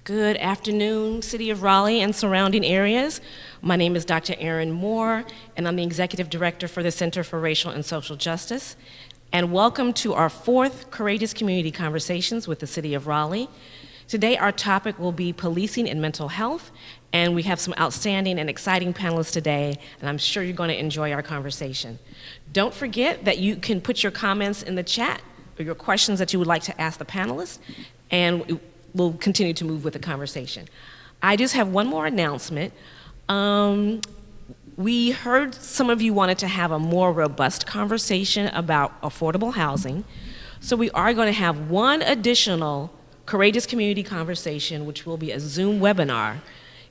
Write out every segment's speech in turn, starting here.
Good afternoon, City of Raleigh and surrounding areas. My name is Dr. Erin Moore, and I'm the Executive Director for the Center for Racial and Social Justice. And welcome to our fourth Courageous Community Conversations with the City of Raleigh. Today, our topic will be policing and mental health, and we have some outstanding and exciting panelists today, and I'm sure you're going to enjoy our conversation. Don't forget that you can put your comments in the chat or your questions that you would like to ask the panelists, and we'll continue to move with the conversation. I just have one more announcement. We heard some of you wanted to have a more robust conversation about affordable housing, so we are going to have one additional Courageous Community Conversation, which will be a Zoom webinar.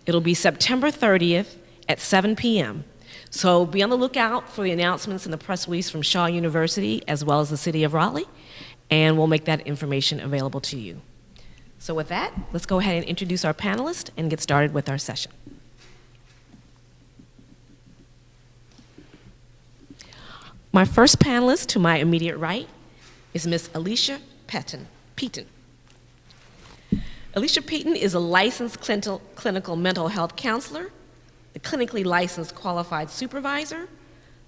It'll be September 30th at 7 p.m. So be on the lookout for the announcements in the press release from Shaw University as well as the City of Raleigh, and we'll make that information available to you. So with that, let's go ahead and introduce our panelists and get started with our session. My first panelist to my immediate right is Ms. Alicia Peaton. Alicia Peaton is a licensed clinical mental health counselor, a clinically licensed qualified supervisor,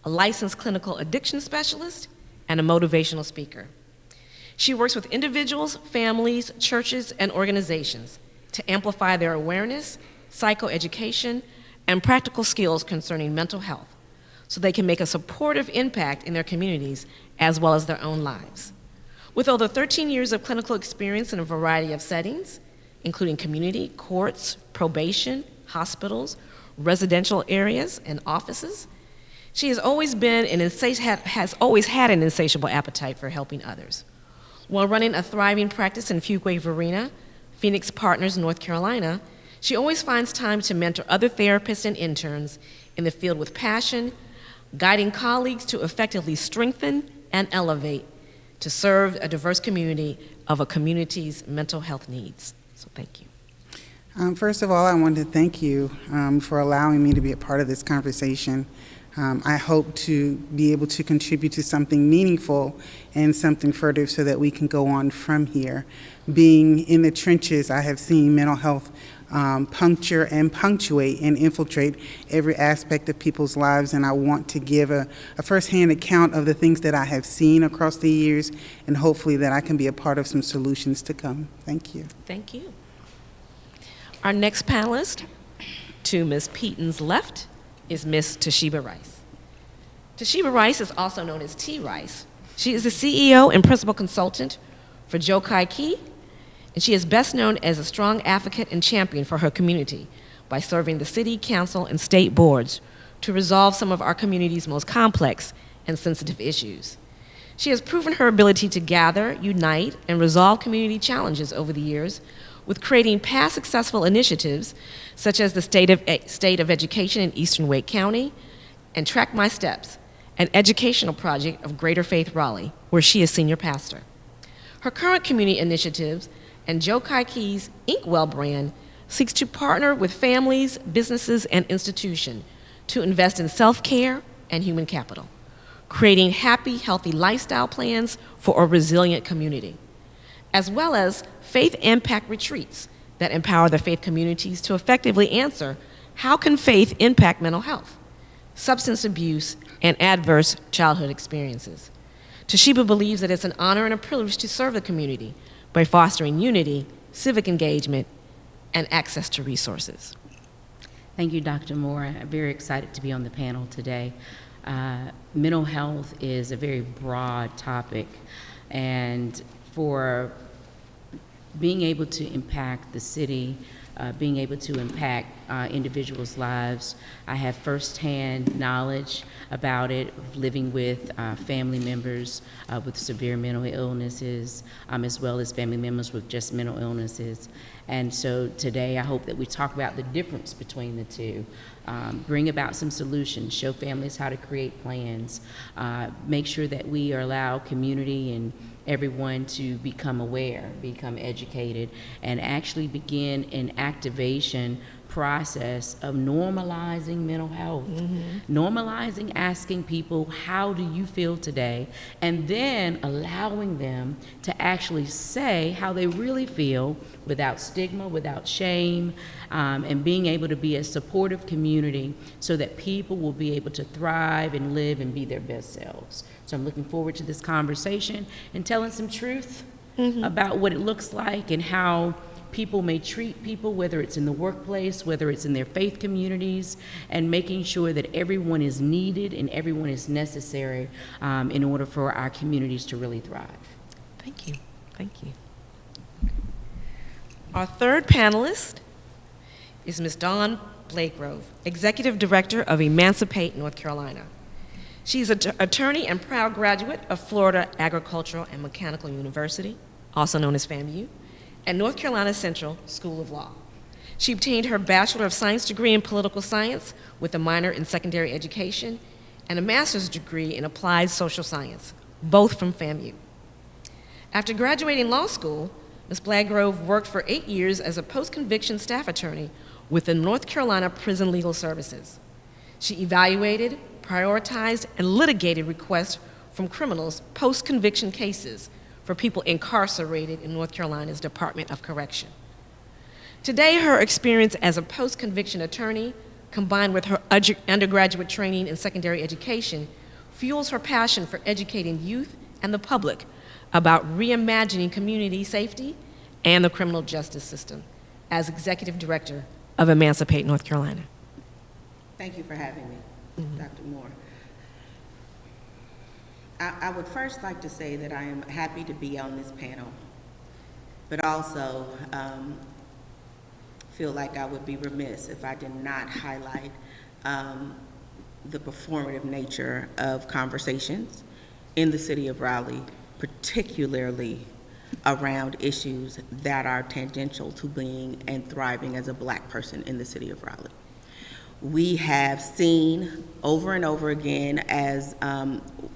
a licensed clinical addiction specialist, and a motivational speaker. She works with individuals, families, churches, and organizations to amplify their awareness, psychoeducation, and practical skills concerning mental health so they can make a supportive impact in their communities as well as their own lives. With over 13 years of clinical experience in a variety of settings, including community, courts, probation, hospitals, residential areas, and offices, she has always had an insatiable appetite for helping others. While running a thriving practice in Fuquay-Varina, Phoenix Partners, North Carolina, she always finds time to mentor other therapists and interns in the field with passion, guiding colleagues to effectively strengthen and elevate to serve a diverse community of a community's mental health needs. So thank you. First of all, I wanted to thank you for allowing me to be a part of this conversation. I hope to be able to contribute to something meaningful and something further so that we can go on from here. Being in the trenches, I have seen mental health puncture and punctuate and infiltrate every aspect of people's lives, and I want to give a firsthand account of the things that I have seen across the years, and hopefully that I can be a part of some solutions to come. Thank you. Thank you. Our next panelist, to Ms. Peaton's left, is Ms. Toshiba Rice. Toshiba Rice is also known as T. Rice. She is the CEO and principal consultant for Joe Kai-Key, and she is best known as a strong advocate and champion for her community by serving the city, council, and state boards to resolve some of our community's most complex and sensitive issues. She has proven her ability to gather, unite, and resolve community challenges over the years with creating past successful initiatives such as the State of Education in Eastern Wake County and Track My Steps, an educational project of Greater Faith Raleigh, where she is senior pastor. Her current community initiatives and Joe Kai-Key's Inkwell brand seeks to partner with families, businesses, and institutions to invest in self-care and human capital, creating happy, healthy lifestyle plans for a resilient community, as well as faith impact retreats that empower the faith communities to effectively answer how can faith impact mental health, substance abuse, and adverse childhood experiences. Toshiba believes that it's an honor and a privilege to serve the community by fostering unity, civic engagement, and access to resources. Thank you, Dr. Moore. I'm very excited to be on the panel today. Mental health is a very broad topic, and for being able to impact the city, being able to impact individuals' lives. I have firsthand knowledge about it, living with family members with severe mental illnesses, as well as family members with just mental illnesses. And so today I hope that we talk about the difference between the two, bring about some solutions, show families how to create plans, make sure that we allow community and everyone to become aware, become educated, and actually begin an activation process of normalizing mental health, normalizing asking people, how do you feel today? And then allowing them to actually say how they really feel without stigma, without shame, and being able to be a supportive community so that people will be able to thrive and live and be their best selves. So I'm looking forward to this conversation and telling some truth about what it looks like and how people may treat people, whether it's in the workplace, whether it's in their faith communities, and making sure that everyone is needed and everyone is necessary in order for our communities to really thrive. Thank you. Thank you. Our third panelist is Ms. Dawn Blakegrove, Executive Director of Emancipate North Carolina. She's an attorney and proud graduate of Florida Agricultural and Mechanical University, also known as FAMU, and North Carolina Central School of Law. She obtained her Bachelor of Science degree in Political Science with a minor in Secondary Education and a master's degree in Applied Social Science, both from FAMU. After graduating law school, Ms. Blakegrove worked for 8 years as a post-conviction staff attorney with the North Carolina Prison Legal Services. She evaluated, prioritized, and litigated requests from criminals post-conviction cases for people incarcerated in North Carolina's Department of Correction. Today, her experience as a post-conviction attorney, combined with her undergraduate training in secondary education, fuels her passion for educating youth and the public about reimagining community safety and the criminal justice system as Executive Director of Emancipate North Carolina. Thank you for having me, Dr. Moore. I would first like to say that I am happy to be on this panel, but also feel like I would be remiss if I did not highlight the performative nature of conversations in the city of Raleigh, particularly around issues that are tangential to being and thriving as a Black person in the city of Raleigh. We have seen over and over again as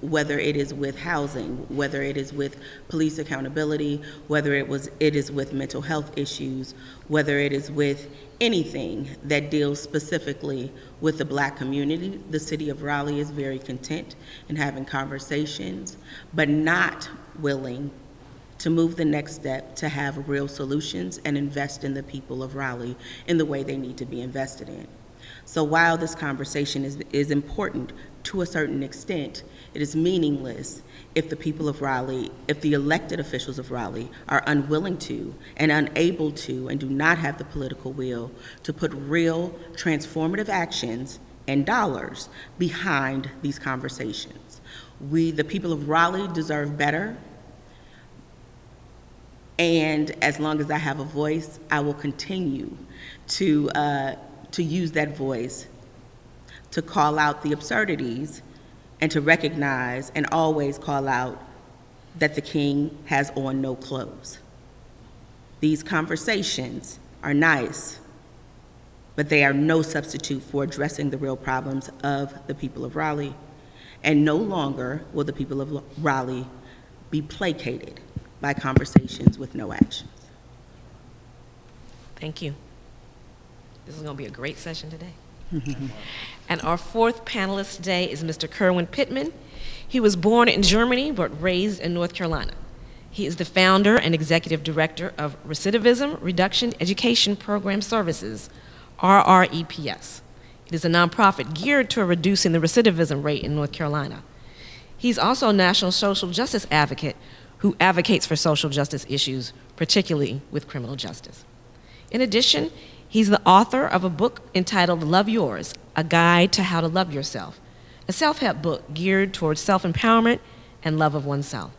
whether it is with housing, whether it is with police accountability, whether it is with mental health issues, whether it is with anything that deals specifically with the Black community, the city of Raleigh is very content in having conversations, but not willing to move the next step to have real solutions and invest in the people of Raleigh in the way they need to be invested in. So while this conversation is important to a certain extent, it is meaningless if the people of Raleigh, if the elected officials of Raleigh are unwilling to and unable to and do not have the political will to put real transformative actions and dollars behind these conversations. We, the people of Raleigh, deserve better. And as long as I have a voice, I will continue to use that voice to call out the absurdities and to recognize and always call out that the king has on no clothes. These conversations are nice, but they are no substitute for addressing the real problems of the people of Raleigh. And no longer will the people of Raleigh be placated by conversations with no actions. Thank you. This is going to be a great session today. And our fourth panelist today is Mr. Kerwin Pittman. He was born in Germany but raised in North Carolina. He is the founder and executive director of Recidivism Reduction Education Program Services, RREPS. It is a nonprofit geared to reducing the recidivism rate in North Carolina. He's also a national social justice advocate who advocates for social justice issues, particularly with criminal justice. In addition, he's the author of a book entitled Love Yours, A Guide to How to Love Yourself, a self-help book geared towards self-empowerment and love of oneself.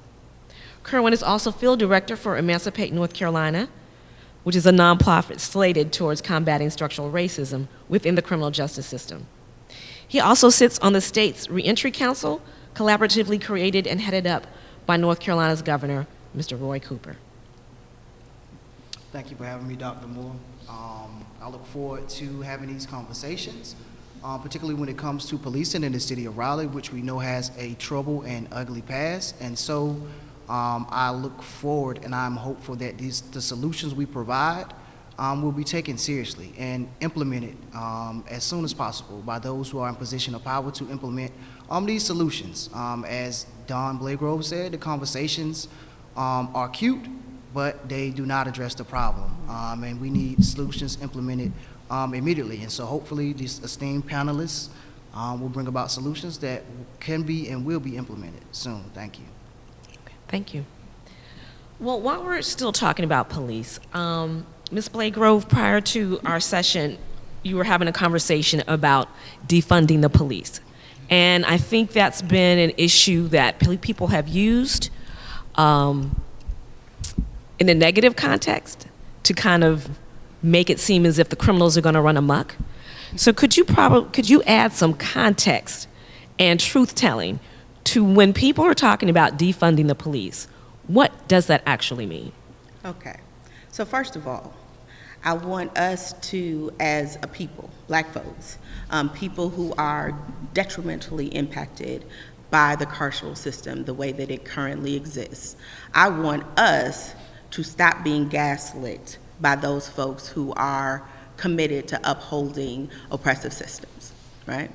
Kerwin is also field director for Emancipate North Carolina, which is a nonprofit slated towards combating structural racism within the criminal justice system. He also sits on the state's Reentry Council, collaboratively created and headed up by North Carolina's Governor, Mr. Roy Cooper. Thank you for having me, Dr. Moore. I look forward to having these conversations, particularly when it comes to policing in the city of Raleigh, which we know has a troubled and ugly past. And so I look forward and I'm hopeful that the solutions we provide will be taken seriously and implemented as soon as possible by those who are in position of power to implement these solutions. As Don Blagrove said, the conversations are cute, but they do not address the problem, and we need solutions implemented immediately. And so hopefully these esteemed panelists will bring about solutions that can be and will be implemented soon. Thank you. Thank you. Well, while we're still talking about police, Ms. Blagrove, prior to our session, you were having a conversation about defunding the police. And I think that's been an issue that people have used in a negative context to kind of make it seem as if the criminals are going to run amok. So could you add some context and truth-telling to when people are talking about defunding the police? What does that actually mean? Okay. So first of all, I want us to, as a people, Black folks, people who are detrimentally impacted by the carceral system the way that it currently exists, I want us to stop being gaslit by those folks who are committed to upholding oppressive systems, right?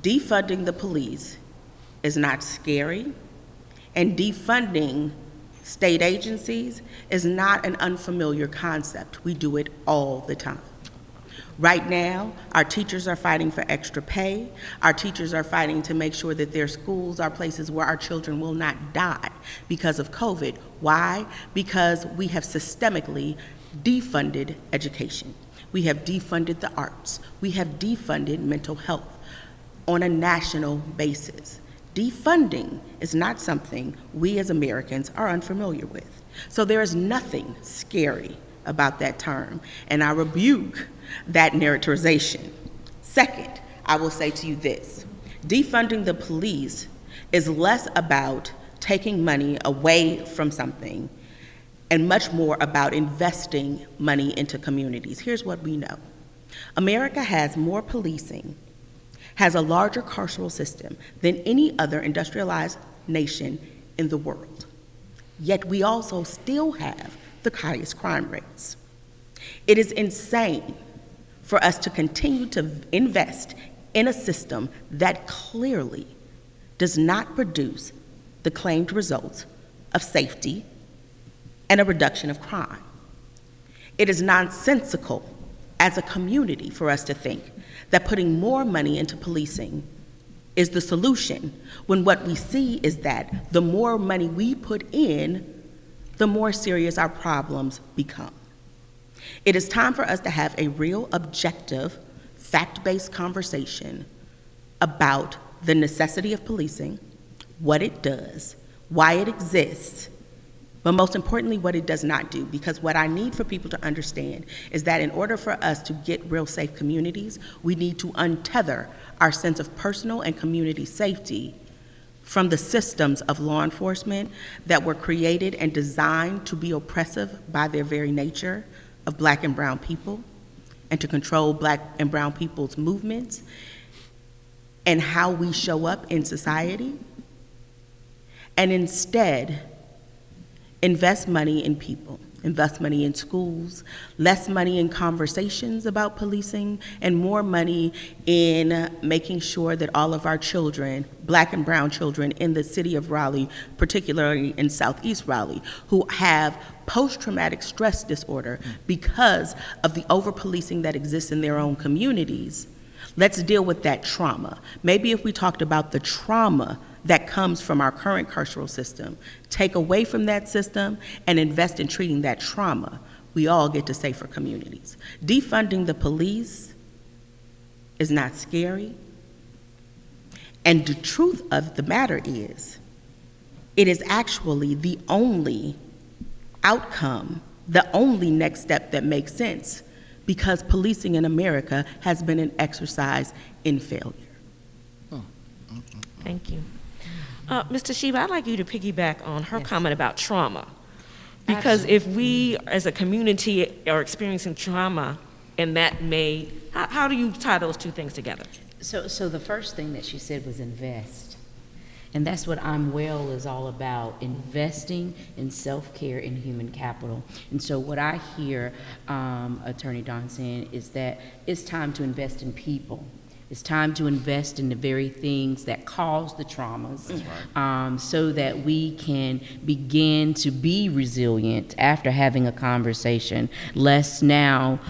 Defunding the police is not scary, and defunding state agencies is not an unfamiliar concept. We do it all the time. Right now, our teachers are fighting for extra pay. Our teachers are fighting to make sure that their schools are places where our children will not die because of COVID. Why? Because we have systemically defunded education. We have defunded the arts. We have defunded mental health on a national basis. Defunding is not something we as Americans are unfamiliar with. So there is nothing scary about that term, and I rebuke that narrativization. Second, I will say to you this: defunding the police is less about taking money away from something and much more about investing money into communities. Here's what we know. America has more policing, has a larger carceral system than any other industrialized nation in the world. Yet we also still have the highest crime rates. It is insane for us to continue to invest in a system that clearly does not produce the claimed results of safety and a reduction of crime. It is nonsensical as a community for us to think that putting more money into policing is the solution, when what we see is that the more money we put in, the more serious our problems become. It is time for us to have a real, objective, fact-based conversation about the necessity of policing, what it does, why it exists, but most importantly, what it does not do. Because what I need for people to understand is that in order for us to get real safe communities, we need to untether our sense of personal and community safety from the systems of law enforcement that were created and designed to be oppressive by their very nature of Black and brown people, and to control Black and brown people's movements and how we show up in society, and instead invest money in people, invest money in schools, less money in conversations about policing, and more money in making sure that all of our children, Black and brown children in the city of Raleigh, particularly in Southeast Raleigh, who have post-traumatic stress disorder because of the over-policing that exists in their own communities, let's deal with that trauma. Maybe if we talked about the trauma that comes from our current carceral system, take away from that system and invest in treating that trauma, we all get to safer communities. Defunding the police is not scary. And the truth of the matter is, it is actually the only outcome, the only next step that makes sense, because policing in America has been an exercise in failure. Thank you. Mr. Shiba, I'd like you to piggyback on her comment about trauma. Because if we as a community are experiencing trauma, and that may, how do you tie those two things together? So the first thing that she said was invest. And that's what I'm Well is all about, investing in self-care and human capital. And so what I hear Attorney Don saying is that it's time to invest in people. It's time to invest in the very things that cause the traumas, so that we can begin to be resilient after having a conversation. Let's now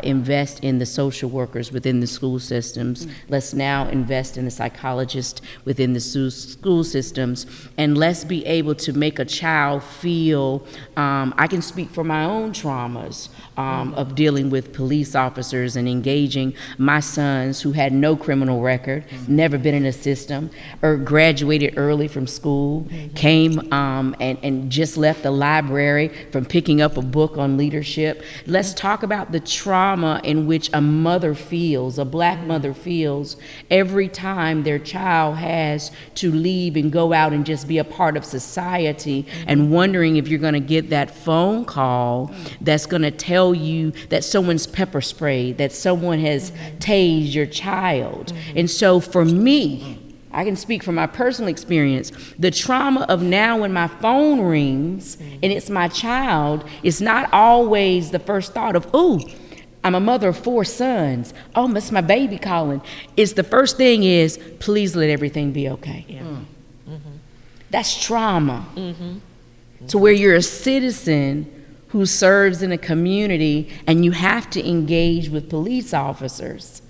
invest in the social workers within the school systems. Let's now invest in the psychologists within the school systems. And let's be able to make a child feel, I can speak for my own traumas of dealing with police officers and engaging my sons who had no criminal record, never been in a system, or graduated early from school, came and just left the library from picking up a book on leadership. Let's talk about the trauma in which a mother feels, a black mother feels, every time their child has to leave and go out and just be a part of society, and wondering if you're gonna get that phone call that's gonna tell you that someone's pepper sprayed, that someone has tased your child. And so for me, I can speak from my personal experience, the trauma of now when my phone rings and it's my child, it's not always the first thought of, ooh, I'm a mother of 4 sons. Oh, that's my baby calling. It's the first thing is, please let everything be okay. Yeah. That's trauma. To where you're a citizen who serves in a community and you have to engage with police officers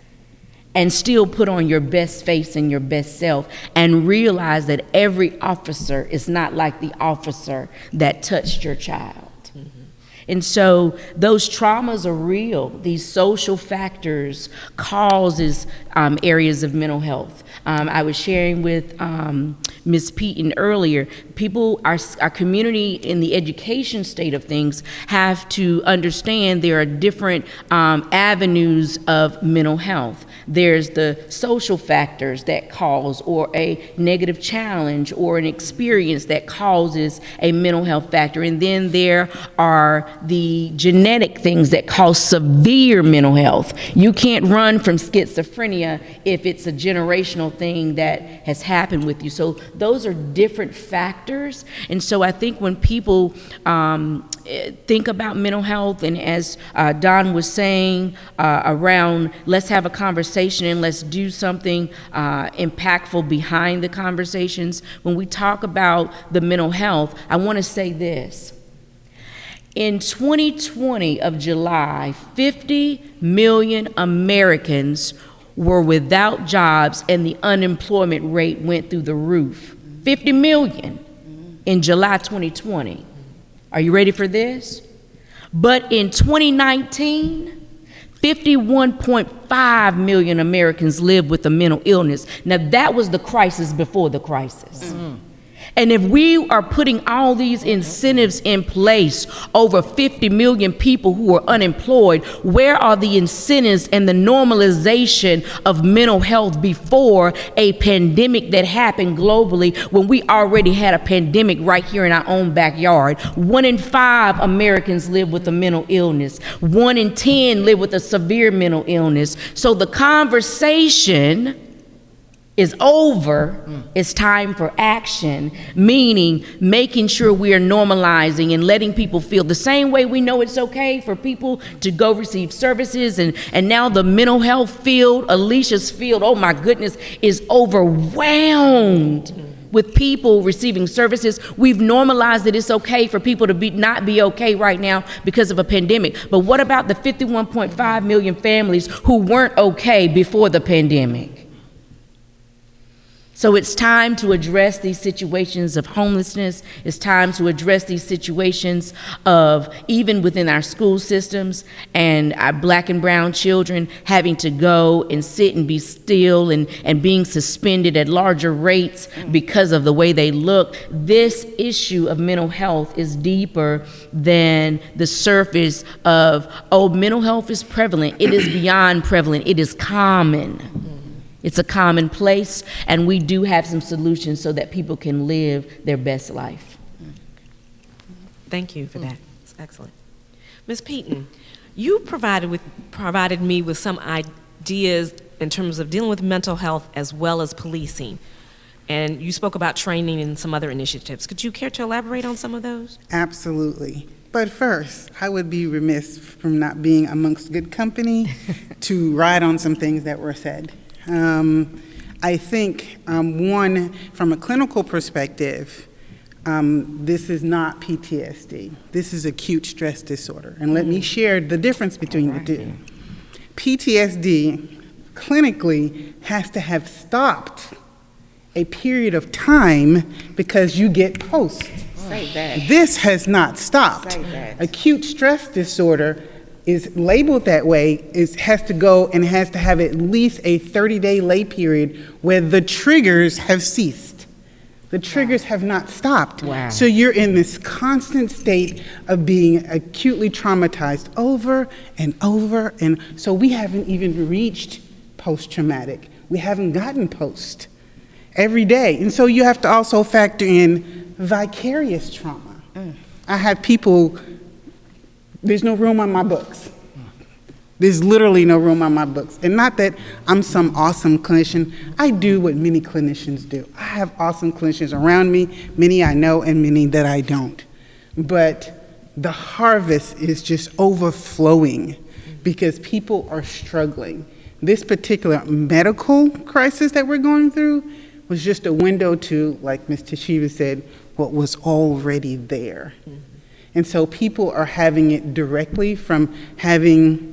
and still put on your best face and your best self and realize that every officer is not like the officer that touched your child. And so those traumas are real. These social factors causes areas of mental health. I was sharing with Ms. Peaton earlier, our community in the education state of things have to understand there are different avenues of mental health. There's the social factors that cause, or a negative challenge or an experience that causes a mental health factor. And then there are the genetic things that cause severe mental health. You can't run from schizophrenia if it's a generational thing that has happened with you. So those are different factors. And so I think when people think about mental health, and as Don was saying around let's have a conversation and let's do something impactful behind the conversations, when we talk about the mental health, I want to say this. In 2020 of July, 50 million Americans were without jobs and the unemployment rate went through the roof. 50 million in July 2020. Are you ready for this? But in 2019, 51.5 million Americans lived with a mental illness. Now that was the crisis before the crisis. And if we are putting all these incentives in place, over 50 million people who are unemployed, where are the incentives and the normalization of mental health before a pandemic that happened globally, when we already had a pandemic right here in our own backyard? 1 in 5 Americans live with a mental illness. 1 in 10 live with a severe mental illness. So the conversation is over. It's time for action, meaning making sure we are normalizing and letting people feel the same way we know it's okay for people to go receive services. And now the mental health field, Alicia's field, oh my goodness, is overwhelmed with people receiving services. We've normalized that it's okay for people to not be okay right now because of a pandemic. But what about the 51.5 million families who weren't okay before the pandemic? So it's time to address these situations of homelessness. It's time to address these situations of, even within our school systems, and our black and brown children having to go and sit and be still and being suspended at larger rates because of the way they look. This issue of mental health is deeper than the surface of, oh, mental health is prevalent. It is beyond prevalent. It is common. It's a commonplace, and we do have some solutions so that people can live their best life. Thank you for that. It's excellent. Ms. Peaton, you provided me with some ideas in terms of dealing with mental health as well as policing. And you spoke about training and some other initiatives. Could you care to elaborate on some of those? Absolutely. But first, I would be remiss from not being amongst good company to ride on some things that were said. I think, one, from a clinical perspective, this is not PTSD. This is acute stress disorder. And let me share the difference between the two. PTSD clinically has to have stopped a period of time because you get post. Say that. This has not stopped. Say that. Acute stress disorder is labeled that way, has to go and has to have at least a 30-day lay period where the triggers have ceased. The triggers have not stopped. Wow. So you're in this constant state of being acutely traumatized over and over. And so we haven't even reached post-traumatic. We haven't gotten post every day. And so you have to also factor in vicarious trauma. I have people, there's no room on my books. There's literally no room on my books. And not that I'm some awesome clinician. I do what many clinicians do. I have awesome clinicians around me, many I know and many that I don't. But the harvest is just overflowing because people are struggling. This particular medical crisis that we're going through was just a window to, like Ms. Toshiba said, what was already there. And so people are having it directly from having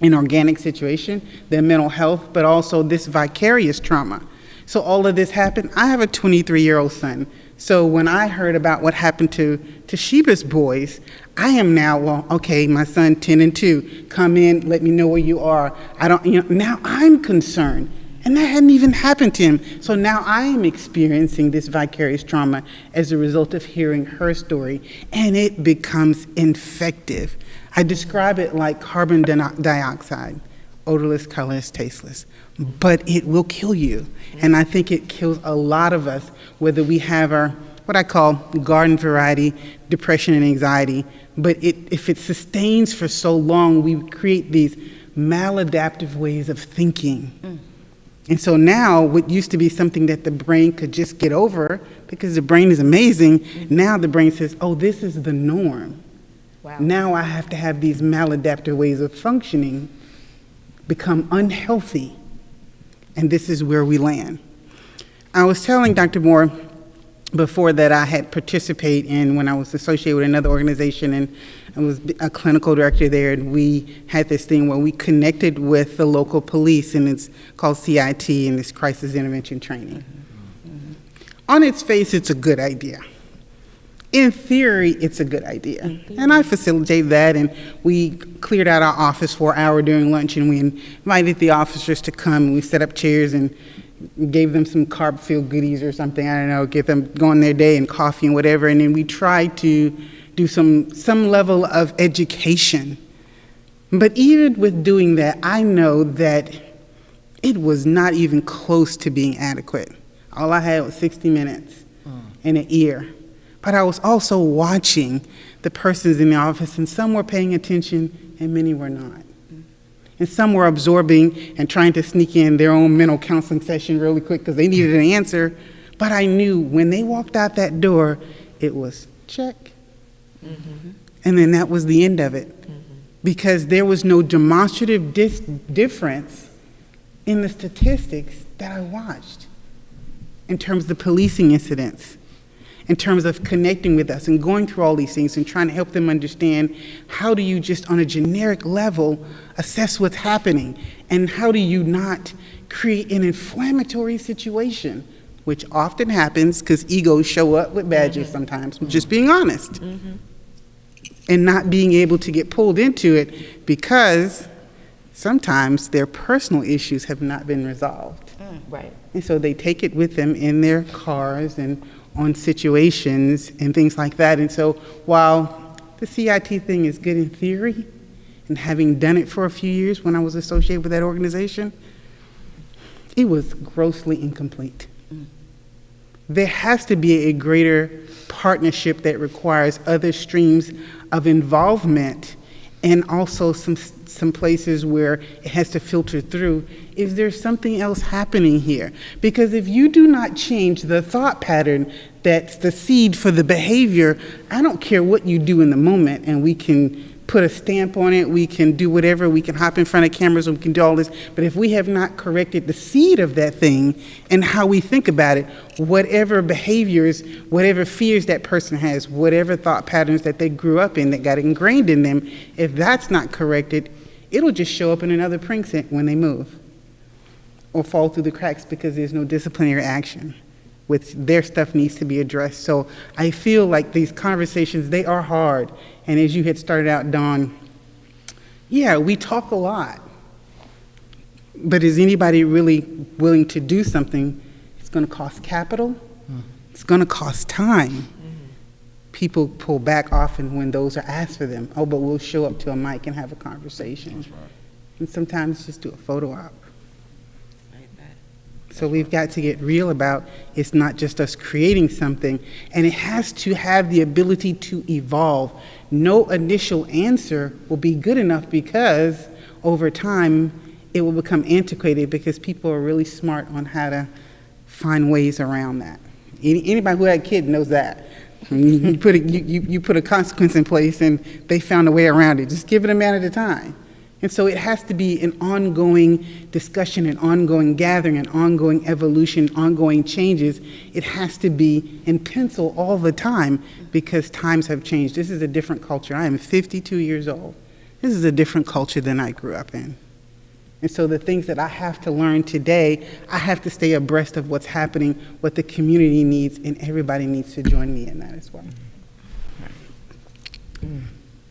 an organic situation, their mental health, but also this vicarious trauma. So all of this happened. I have a 23-year-old son. So when I heard about what happened to Toshiba's boys, I am now, well, okay, my son 10 and 2, come in, let me know where you are. Now I'm concerned. And that hadn't even happened to him. So now I am experiencing this vicarious trauma as a result of hearing her story, and it becomes infective. I describe it like carbon dioxide, odorless, colorless, tasteless, but it will kill you. And I think it kills a lot of us, whether we have our, what I call garden variety depression and anxiety, but if it sustains for so long, we create these maladaptive ways of thinking. And so now what used to be something that the brain could just get over because the brain is amazing, now the brain says, oh, this is the norm. Wow. Now I have to have these maladaptive ways of functioning become unhealthy. And this is where we land. I was telling Dr. Moore before that I had participated in when I was associated with another organization, and I was a clinical director there, and we had this thing where we connected with the local police, and it's called CIT, and it's Crisis Intervention Training. On its face, it's a good idea. In theory, it's a good idea. And I facilitated that, and we cleared out our office for an hour during lunch, and we invited the officers to come, and we set up chairs and gave them some carb-filled goodies or something, I don't know, get them going their day and coffee and whatever, and then we tried to do some level of education. But even with doing that, I know that it was not even close to being adequate. All I had was 60 minutes and an ear. But I was also watching the persons in the office, and some were paying attention and many were not. And some were absorbing and trying to sneak in their own mental counseling session really quick because they needed an answer. But I knew when they walked out that door, it was check. And then that was the end of it. Because there was no demonstrative difference in the statistics that I watched in terms of the policing incidents, in terms of connecting with us and going through all these things and trying to help them understand how do you just on a generic level assess what's happening, and how do you not create an inflammatory situation, which often happens because egos show up with badges sometimes, just being honest, and not being able to get pulled into it because sometimes their personal issues have not been resolved. Right. And so they take it with them in their cars and on situations and things like that. And so while the CIT thing is good in theory, and having done it for a few years when I was associated with that organization, it was grossly incomplete. There has to be a greater partnership that requires other streams of involvement and also some places where it has to filter through. Is there something else happening here? Because if you do not change the thought pattern that's the seed for the behavior, I don't care what you do in the moment, and we can put a stamp on it, we can do whatever, we can hop in front of cameras, we can do all this, but if we have not corrected the seed of that thing and how we think about it, whatever behaviors, whatever fears that person has, whatever thought patterns that they grew up in that got ingrained in them, if that's not corrected, it'll just show up in another precinct when they move or fall through the cracks because there's no disciplinary action. With their stuff needs to be addressed. So I feel like these conversations, they are hard. And as you had started out, Dawn, yeah, we talk a lot. But is anybody really willing to do something? It's going to cost capital. It's going to cost time. People pull back often when those are asked for them. Oh, but we'll show up to a mic and have a conversation. That's right. And sometimes just do a photo op. So we've got to get real about it's not just us creating something, and it has to have the ability to evolve. No initial answer will be good enough because over time it will become antiquated because people are really smart on how to find ways around that. Anybody who had a kid knows that. You put a consequence in place and they found a way around it. Just give it a man at a time. And so it has to be an ongoing discussion, an ongoing gathering, an ongoing evolution, ongoing changes. It has to be in pencil all the time because times have changed. This is a different culture. I am 52 years old. This is a different culture than I grew up in. And so the things that I have to learn today, I have to stay abreast of what's happening, what the community needs, and everybody needs to join me in that as well.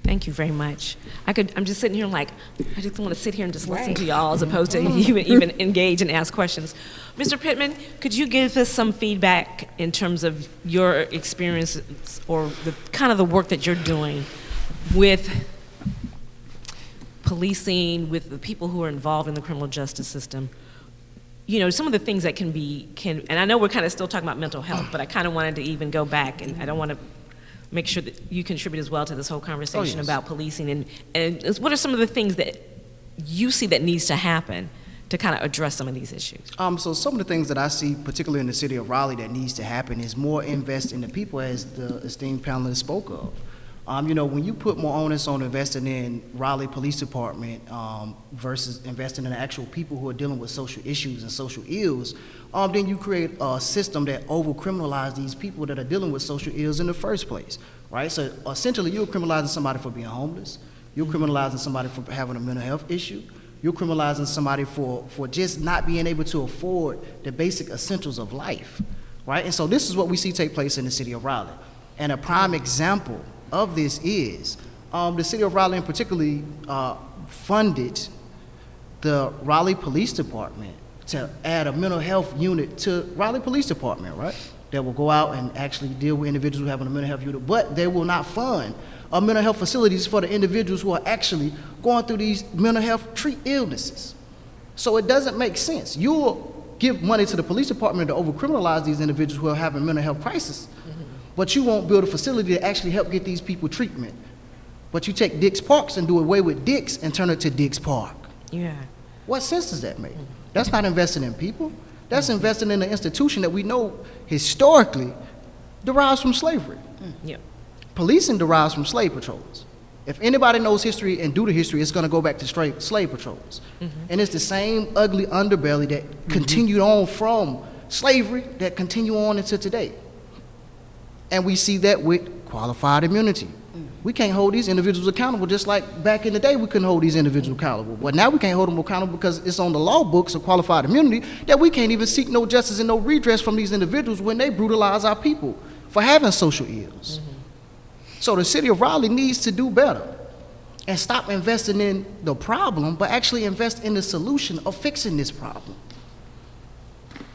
Thank you very much. I'm just sitting here like, I just want to sit here and just listen to y'all as opposed to even engage and ask questions. Mr. Pittman, could you give us some feedback in terms of your experiences or the kind of the work that you're doing with policing, with the people who are involved in the criminal justice system? You know, some of the things that and I know we're kind of still talking about mental health, but I kind of wanted to even go back, and I don't want to make sure that you contribute as well to this whole conversation about policing, and what are some of the things that you see that needs to happen to kind of address some of these issues? So some of the things that I see, particularly in the city of Raleigh, that needs to happen is more invest in the people, as the esteemed panelist spoke of. You know, when you put more onus on investing in Raleigh Police Department versus investing in the actual people who are dealing with social issues and social ills, then you create a system that over-criminalizes these people that are dealing with social ills in the first place, right? So essentially, you're criminalizing somebody for being homeless. You're criminalizing somebody for having a mental health issue. You're criminalizing somebody for just not being able to afford the basic essentials of life, right? And so this is what we see take place in the city of Raleigh. And a prime example of this is the city of Raleigh, in particularly, funded the Raleigh Police Department to add a mental health unit to Raleigh Police Department, right? That will go out and actually deal with individuals who have a mental health unit, but they will not fund mental health facilities for the individuals who are actually going through these mental health illnesses. So it doesn't make sense. You'll give money to the police department to over-criminalize these individuals who are having mental health crisis, but you won't build a facility to actually help get these people treatment. But you take Dix Parks and do away with Dix and turn it to Dix Park. Yeah. What sense does that make? That's not investing in people. That's investing in an institution that we know historically derives from slavery. Yep. Policing derives from slave patrols. If anybody knows history and do the history, it's going to go back to slave patrols. And it's the same ugly underbelly that continued on from slavery that continue on into today. And we see that with qualified immunity. We can't hold these individuals accountable, just like back in the day we couldn't hold these individuals accountable. But now we can't hold them accountable because it's on the law books of qualified immunity that we can't even seek no justice and no redress from these individuals when they brutalize our people for having social ills. So the city of Raleigh needs to do better and stop investing in the problem, but actually invest in the solution of fixing this problem.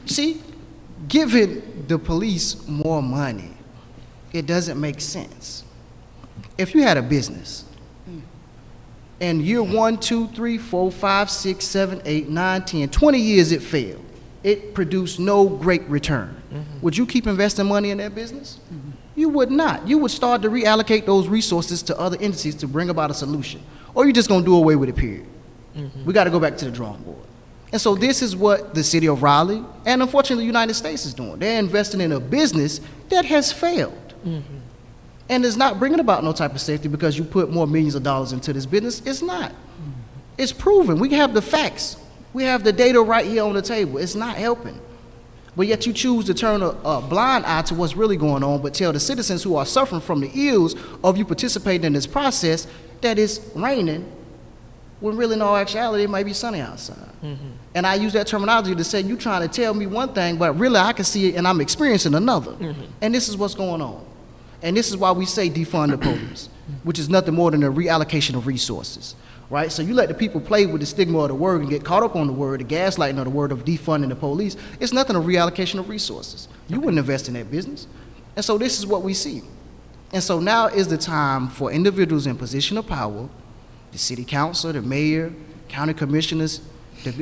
See, giving the police more money, it doesn't make sense. If you had a business and year 1, 2, 3, 4, 5, 6, 7, 8, 9, 10, 20 years it failed, it produced no great return, would you keep investing money in that business? You would not. You would start to reallocate those resources to other entities to bring about a solution. or you're just going to do away with it, period. We got to go back to the drawing board. And so this is what the city of Raleigh, and unfortunately the United States, is doing. They're investing in a business that has failed. And is not bringing about no type of safety because you put more millions of dollars into this business. It's not. It's proven. We have the facts. We have the data right here on the table. It's not helping. But yet you choose to turn a blind eye to what's really going on, but tell the citizens who are suffering from the ills of you participating in this process that it's raining, when really in all actuality it might be sunny outside. And I use that terminology to say you trying to tell me one thing, but really I can see it and I'm experiencing another. And this is what's going on. And this is why we say defund the police, which is nothing more than a reallocation of resources, right? So you let the people play with the stigma of the word and get caught up on the word, the gaslighting of the word of defunding the police. It's nothing a reallocation of resources. You wouldn't invest in that business. And so this is what we see. And so now is the time for individuals in position of power, the city council, the mayor, county commissioners,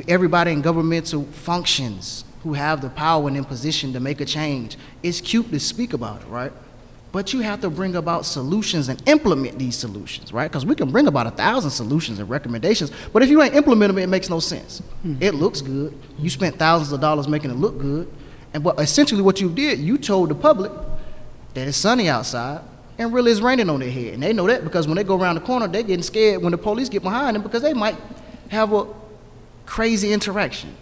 everybody in governmental functions who have the power and in position to make a change. It's cute to speak about it, right? But you have to bring about solutions and implement these solutions, right? Because we can bring about 1,000 solutions and recommendations, but if you ain't implement them, it makes no sense. It looks good. You spent thousands of dollars making it look good, but essentially what you did, you told the public that it's sunny outside and really it's raining on their head. And they know that because when they go around the corner, they're getting scared when the police get behind them because they might have a crazy interaction.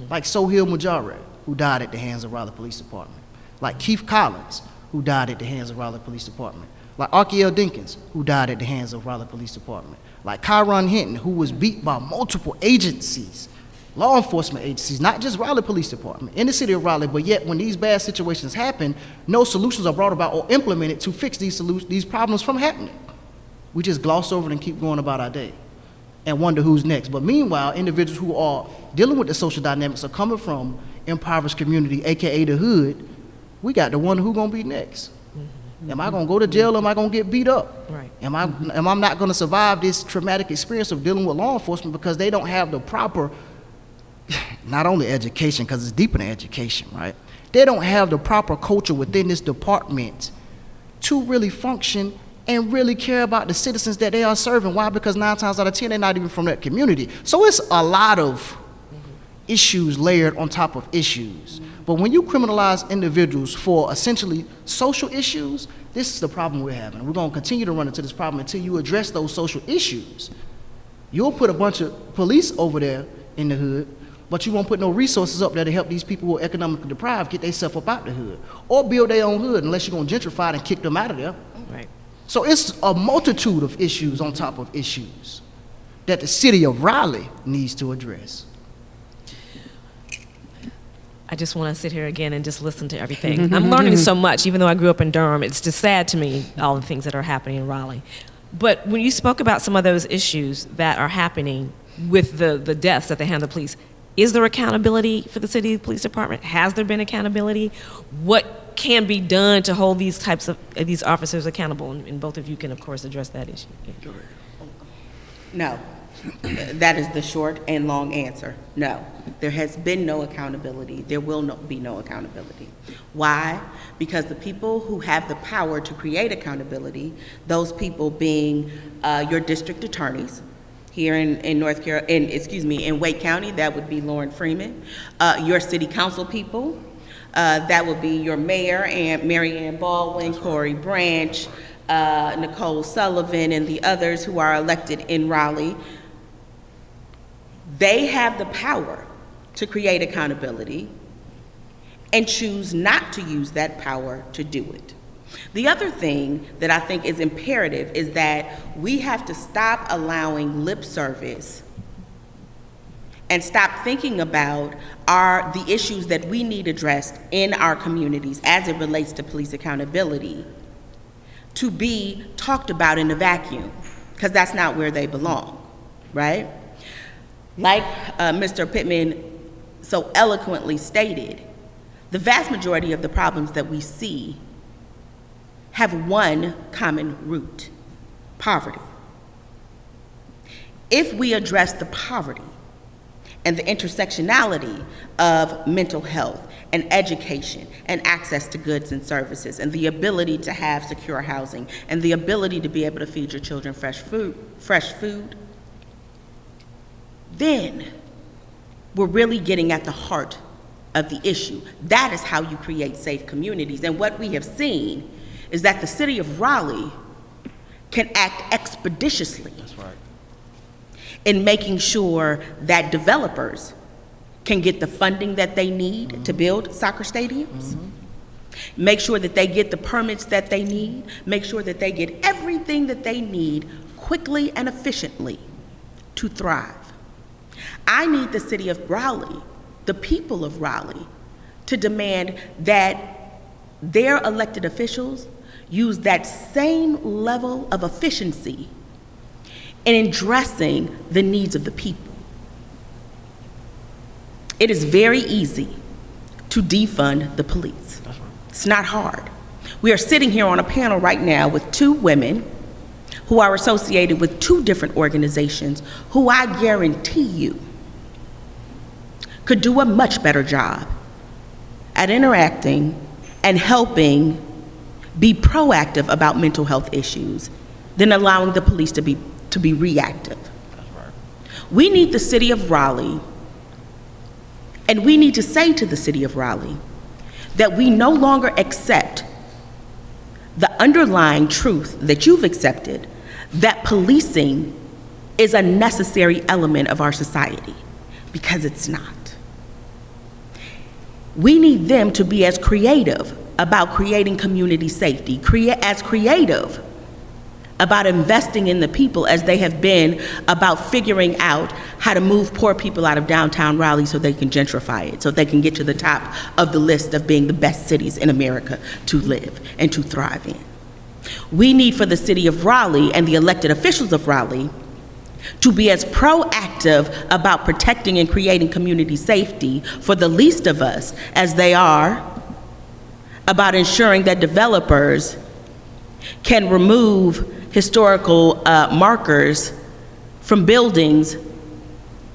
Like Sohail Mujahid, who died at the hands of Raleigh Police Department. Like Keith Collins, who died at the hands of Raleigh Police Department. Like Arkiel Dinkins, who died at the hands of Raleigh Police Department. Like Kyron Hinton, who was beat by multiple agencies, law enforcement agencies, not just Raleigh Police Department, in the city of Raleigh, but yet when these bad situations happen, no solutions are brought about or implemented to fix these problems from happening. We just gloss over it and keep going about our day and wonder who's next. But meanwhile, individuals who are dealing with the social dynamics are coming from impoverished community, AKA the hood. We got to wonder who's gonna be next. Am I gonna go to jail or am I gonna get beat up? Right. Am I not gonna survive this traumatic experience of dealing with law enforcement because they don't have the proper, not only education, because it's deeper than education, right? They don't have the proper culture within this department to really function and really care about the citizens that they are serving. Why? Because 9 times out of 10, they're not even from that community. So it's a lot of issues layered on top of issues. But when you criminalize individuals for essentially social issues, this is the problem we're having. We're going to continue to run into this problem until you address those social issues. You'll put a bunch of police over there in the hood, but you won't put no resources up there to help these people who are economically deprived get themselves up out the hood or build their own hood unless you're going to gentrify it and kick them out of there. Right. So it's a multitude of issues on top of issues that the city of Raleigh needs to address. I just want to sit here again and just listen to everything. I'm learning so much, even though I grew up in Durham. It's just sad to me, all the things that are happening in Raleigh. But when you spoke about some of those issues that are happening with the deaths at the hands of police, is there accountability for the city police department? Has there been accountability? What can be done to hold these types of these officers accountable? And both of you can, of course, address that issue. Yeah. No. That is the short and long answer. No. There has been no accountability. There will be no accountability. Why? Because the people who have the power to create accountability, those people being your district attorneys, here in North Carolina, in Wake County, that would be Lauren Freeman, your city council people, that would be your mayor, and Mary Ann Baldwin, Corey Branch, Nicole Sullivan, and the others who are elected in Raleigh. They have the power to create accountability and choose not to use that power to do it. The other thing that I think is imperative is that we have to stop allowing lip service and stop thinking about the issues that we need addressed in our communities as it relates to police accountability to be talked about in a vacuum, because that's not where they belong, right? Like Mr. Pittman so eloquently stated, the vast majority of the problems that we see have one common root: poverty. If we address the poverty and the intersectionality of mental health and education and access to goods and services and the ability to have secure housing and the ability to be able to feed your children fresh food, then we're really getting at the heart of the issue. That is how you create safe communities. And what we have seen is that the city of Raleigh can act expeditiously in making sure that developers can get the funding that they need to build soccer stadiums, make sure that they get the permits that they need, make sure that they get everything that they need quickly and efficiently to thrive. I need the city of Raleigh, the people of Raleigh, to demand that their elected officials use that same level of efficiency in addressing the needs of the people. It is very easy to defund the police. It's not hard. We are sitting here on a panel right now with two women who are associated with two different organizations who I guarantee you could do a much better job at interacting and helping be proactive about mental health issues than allowing the police to be reactive. We need the city of Raleigh, and we need to say to the city of Raleigh that we no longer accept the underlying truth that you've accepted, that policing is a necessary element of our society, because it's not. We need them to be as creative about creating community safety, as creative about investing in the people as they have been about figuring out how to move poor people out of downtown Raleigh so they can gentrify it, so they can get to the top of the list of being the best cities in America to live and to thrive in. We need for the city of Raleigh and the elected officials of Raleigh to be as proactive about protecting and creating community safety for the least of us as they are about ensuring that developers can remove historical markers from buildings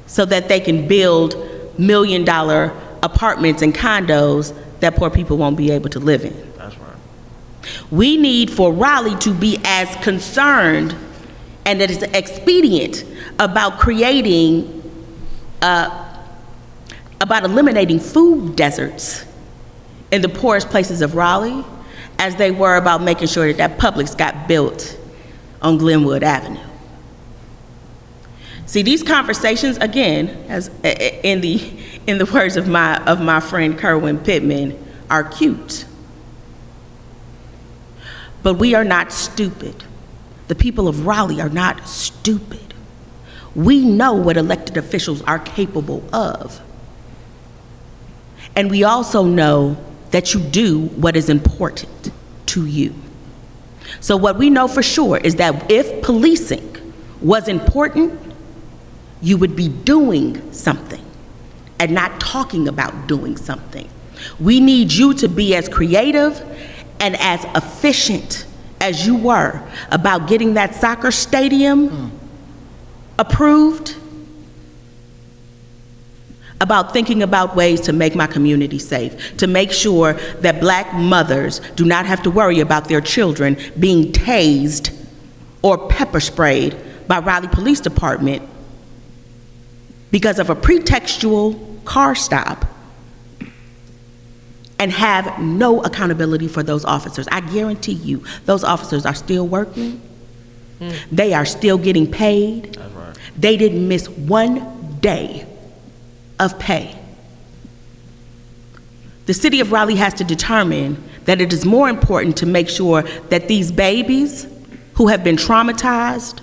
so that they can build million-dollar apartments and condos that poor people won't be able to live in. That's right. We need for Raleigh to be as concerned and that is expedient about creating, about eliminating food deserts in the poorest places of Raleigh as they were about making sure that Publix got built on Glenwood Avenue. See, these conversations, again, as in the words of my friend Kerwin Pittman, are cute. But we are not stupid. The people of Raleigh are not stupid. We know what elected officials are capable of. And we also know that you do what is important to you. So what we know for sure is that if policing was important, you would be doing something and not talking about doing something. We need you to be as creative and as efficient as you were about getting that soccer stadium approved, about thinking about ways to make my community safe, to make sure that Black mothers do not have to worry about their children being tased or pepper sprayed by Raleigh Police Department because of a pretextual car stop and have no accountability for those officers. I guarantee you, those officers are still working. They are still getting paid. That's right. They didn't miss one day of pay. The city of Raleigh has to determine that it is more important to make sure that these babies who have been traumatized,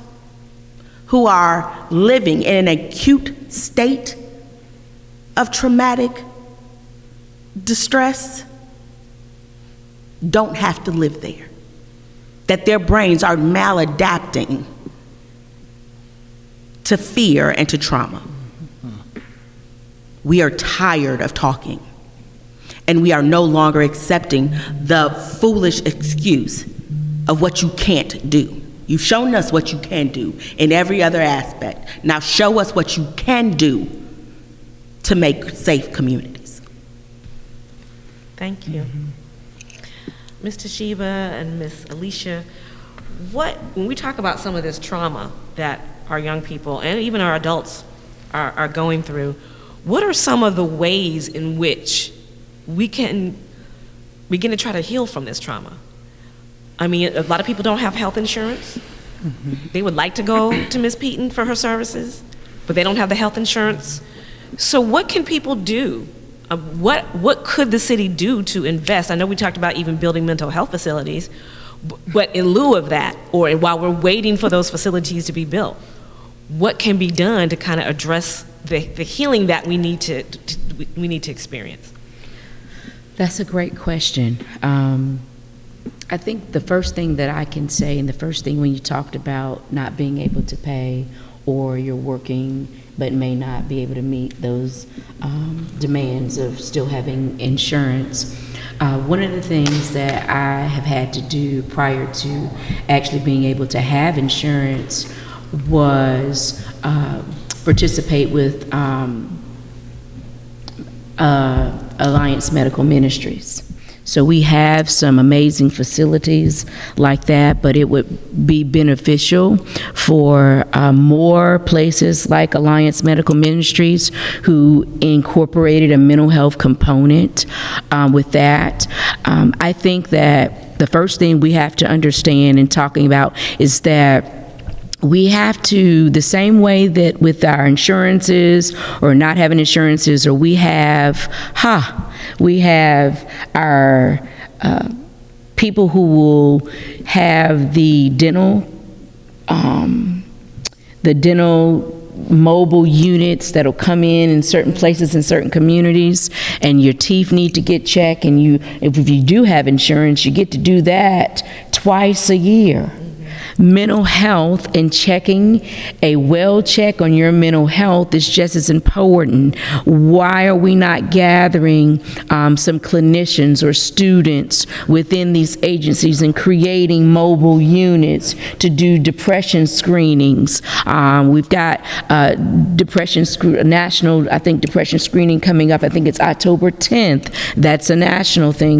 who are living in an acute state of traumatic distress, don't have to live there, that their brains are maladapting to fear and to trauma. We are tired of talking, and we are no longer accepting the foolish excuse of what you can't do. You've shown us what you can do in every other aspect. Now show us what you can do to make safe communities. Thank you. Ms. Toshiba and Ms. Alicia, when we talk about some of this trauma that our young people and even our adults are going through, what are some of the ways in which we can begin to try to heal from this trauma? I mean, a lot of people don't have health insurance. They would like to go to Ms. Peaton for her services, but they don't have the health insurance. So what can people do? What could the city do to invest? I know we talked about even building mental health facilities, but in lieu of that, or while we're waiting for those facilities to be built, what can be done to kind of address the healing that we need to experience? That's a great question. I think the first thing that I can say, and the first thing when you talked about not being able to pay, or you're working but may not be able to meet those demands of still having insurance, one of the things that I have had to do prior to actually being able to have insurance was participate with Alliance Medical Ministries. So we have some amazing facilities like that, but it would be beneficial for more places like Alliance Medical Ministries who incorporated a mental health component with that. I think that the first thing we have to understand in talking about is that we have to, the same way that with our insurances or not having insurances, or we have our people who will have the dental mobile units that'll come in certain places in certain communities, and your teeth need to get checked, and if you do have insurance, you get to do that twice a year. Mental health and checking a well check on your mental health is just as important. Why are we not gathering some clinicians or students within these agencies and creating mobile units to do depression screenings? We've got national, I think, depression screening coming up. I think it's October 10th. That's a national thing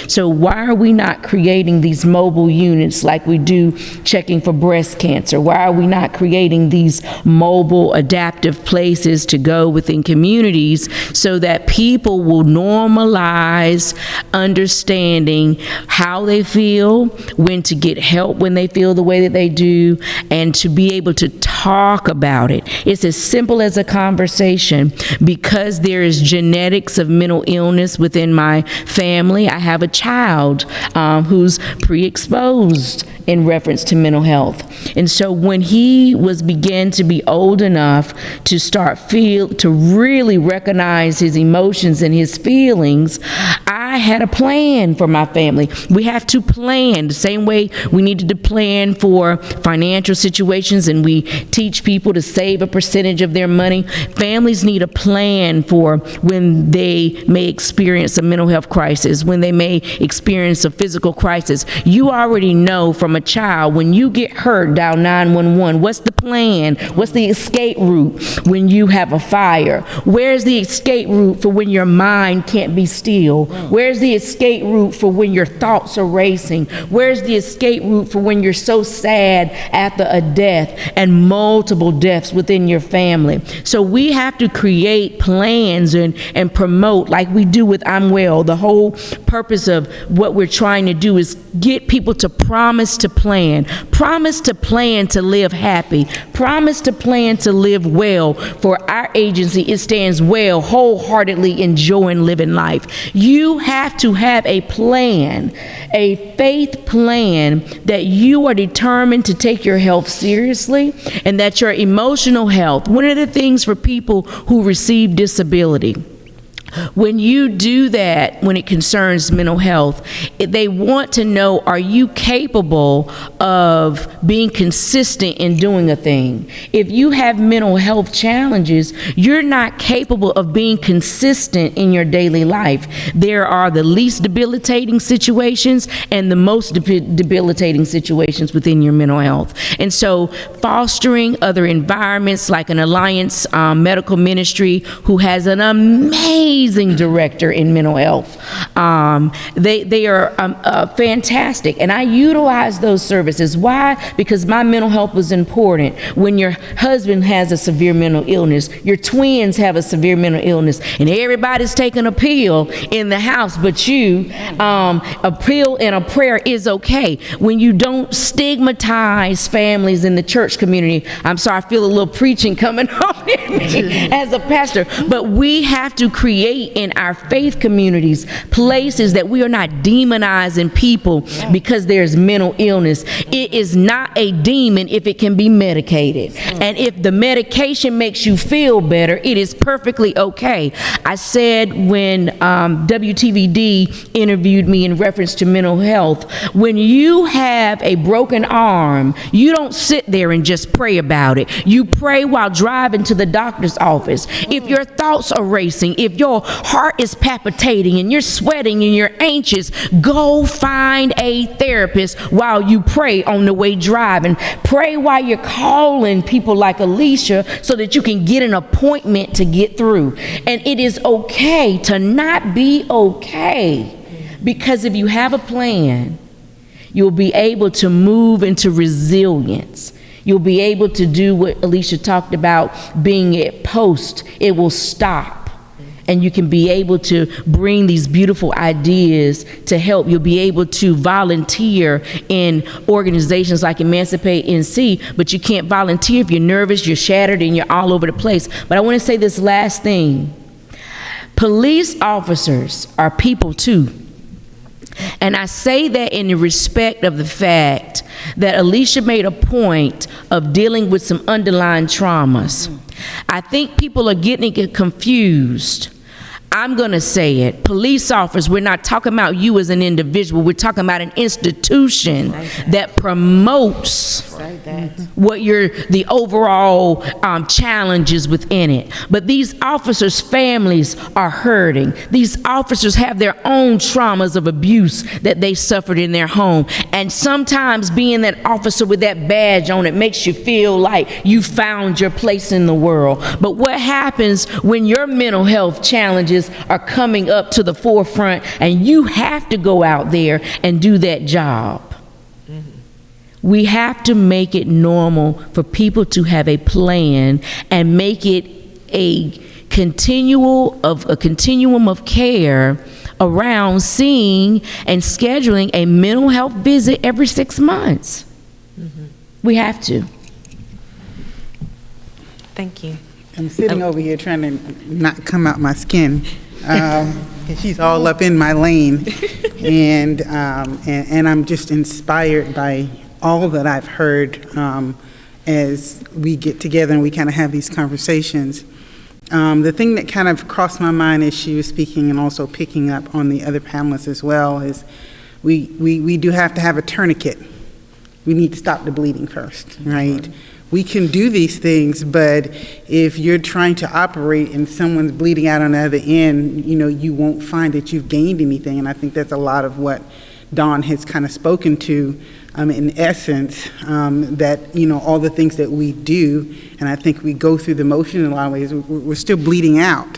so why are we not creating these mobile units like we do checking for breast cancer? Why are we not creating these mobile adaptive places to go within communities so that people will normalize understanding how they feel, when to get help when they feel the way that they do, and to be able to talk about it? It's as simple as a conversation. Because there is genetics of mental illness within my family, I have a child who's pre-exposed in reference to mental health. And so when he began to be old enough to to really recognize his emotions and his feelings, I had a plan for my family. We have to plan the same way we needed to plan for financial situations, and we teach people to save a percentage of their money. Families need a plan for when they may experience a mental health crisis, when they may experience a physical crisis. You already know from a child, when you get hurt, dial 911. What's the plan? What's the escape route when you have a fire? Where's the escape route for when your mind can't be still? Where's the escape route for when your thoughts are racing? Where's the escape route for when you're so sad after a death and multiple deaths within your family? So we have to create plans and promote, like we do with I'm Well. The whole purpose of what we're trying to do is get people to promise to plan. Promise to plan to live happy. Promise to plan to live well. For our agency, it stands well, wholeheartedly enjoying living life. You have to have a plan, a faith plan, that you are determined to take your health seriously, and that your emotional health, one of the things for people who receive disability, when you do that, when it concerns mental health, they want to know, are you capable of being consistent in doing a thing? If you have mental health challenges, you're not capable of being consistent in your daily life. There are the least debilitating situations and the most debilitating situations within your mental health. And so fostering other environments like an Alliance Medical Ministry, who has an amazing amazing director in mental health. They are fantastic, and I utilize those services. Why? Because my mental health was important. When your husband has a severe mental illness, your twins have a severe mental illness, and everybody's taking a pill in the house but you, a pill and a prayer is okay. When you don't stigmatize families in the church community, I'm sorry, I feel a little preaching coming on in me as a pastor, but we have to create in our faith communities places that we are not demonizing people because there's mental illness. It is not a demon if it can be medicated. And if the medication makes you feel better, it is perfectly okay. I said when WTVD interviewed me in reference to mental health, when you have a broken arm, you don't sit there and just pray about it. You pray while driving to the doctor's office. If your thoughts are racing, if your heart is palpitating and you're sweating and you're anxious, go find a therapist while you pray on the way driving. Pray while you're calling people like Alicia so that you can get an appointment to get through. And it is okay to not be okay, because if you have a plan, you'll be able to move into resilience. You'll be able to do what Alicia talked about, being at post. It will stop. And you can be able to bring these beautiful ideas to help. You'll be able to volunteer in organizations like Emancipate NC, but you can't volunteer if you're nervous, you're shattered, and you're all over the place. But I want to say this last thing. Police officers are people too. And I say that in the respect of the fact that Alicia made a point of dealing with some underlying traumas. I think people are getting it confused. I'm going to say it. Police officers, we're not talking about you as an individual. We're talking about an institution that promotes what the overall challenges within it. But these officers' families are hurting. These officers have their own traumas of abuse that they suffered in their home. And sometimes being that officer with that badge on it makes you feel like you found your place in the world. But what happens when your mental health challenges are coming up to the forefront and you have to go out there and do that job? We have to make it normal for people to have a plan and make it a continuum of care around seeing and scheduling a mental health visit every 6 months. We have to. Thank you. I'm sitting over here trying to not come out my skin. And she's all up in my lane. And I'm just inspired by all that I've heard as we get together and we kind of have these conversations. The thing that kind of crossed my mind as she was speaking, and also picking up on the other panelists as well, is we do have to have a tourniquet. We need to stop the bleeding first, right? We can do these things, but if you're trying to operate and someone's bleeding out on the other end, you won't find that you've gained anything. And I think that's a lot of what Dawn has kind of spoken to, in essence, that, all the things that we do, and I think we go through the motion in a lot of ways, we're still bleeding out.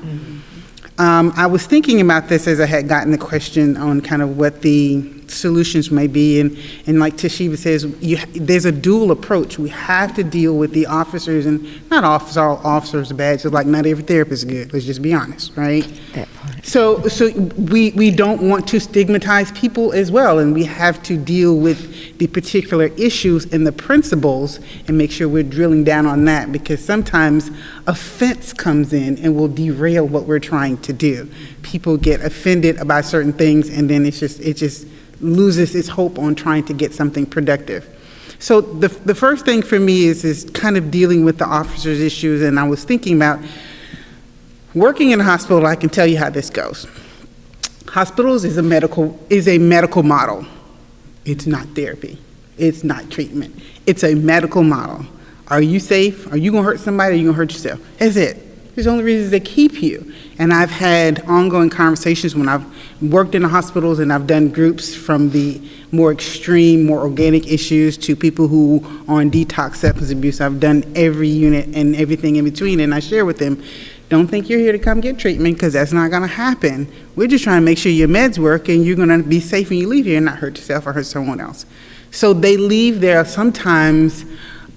I was thinking about this as I had gotten the question on kind of what the solutions may be, and like Toshiba says, there's a dual approach. We have to deal with the officers, and not all officers are bad, so like not every therapist is good, let's just be honest, right? That part. So we don't want to stigmatize people as well, and we have to deal with the particular issues and the principles and make sure we're drilling down on that, because sometimes offense comes in and will derail what we're trying to do. People get offended about certain things, and then it just loses its hope on trying to get something productive. So the first thing for me is kind of dealing with the officers' issues, and I was thinking about working in a hospital. I can tell you how this goes. Hospitals is a medical model. It's not therapy. It's not treatment. It's a medical model. Are you safe? Are you gonna hurt somebody, or are you gonna hurt yourself? That's it. There's only reasons they keep you. And I've had ongoing conversations when I've worked in the hospitals, and I've done groups from the more extreme, more organic issues to people who are on detox substance abuse. I've done every unit and everything in between, and I share with them, Don't think you're here to come get treatment, because that's not going to happen. We're just trying to make sure your meds work and you're going to be safe when you leave here and not hurt yourself or hurt someone else. So they leave there sometimes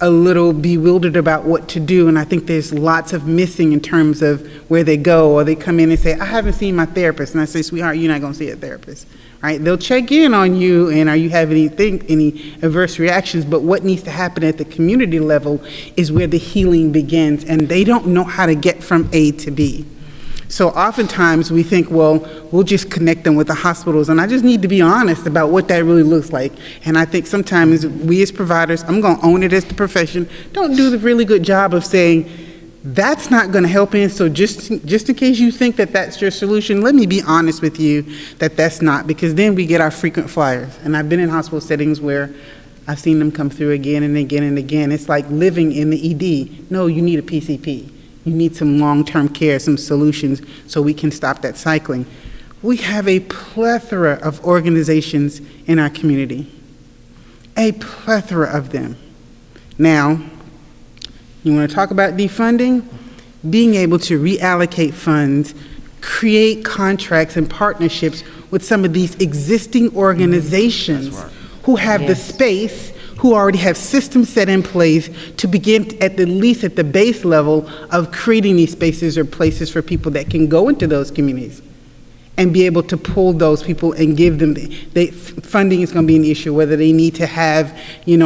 a little bewildered about what to do, and I think there's lots of missing in terms of where they go, or they come in and say, I haven't seen my therapist, and I say, sweetheart, you're not going to see a therapist, right? They'll check in on you, and are you having any adverse reactions, but what needs to happen at the community level is where the healing begins, and they don't know how to get from A to B. So oftentimes we think, well, we'll just connect them with the hospitals, and I just need to be honest about what that really looks like. And I think sometimes we as providers, I'm going to own it as the profession, don't do the really good job of saying, that's not going to help in, so just in case you think that that's your solution, let me be honest with you that that's not, because then we get our frequent flyers. And I've been in hospital settings where I've seen them come through again and again and again. It's like living in the ED. No, you need a PCP. You need some long-term care, some solutions, so we can stop that cycling. We have a plethora of organizations in our community, a plethora of them. Now, you want to talk about defunding? Being able to reallocate funds, create contracts and partnerships with some of these existing organizations who have the space, who already have systems set in place to begin at the least at the base level of creating these spaces or places for people that can go into those communities and be able to pull those people and give them, funding is going to be an issue, whether they need to have,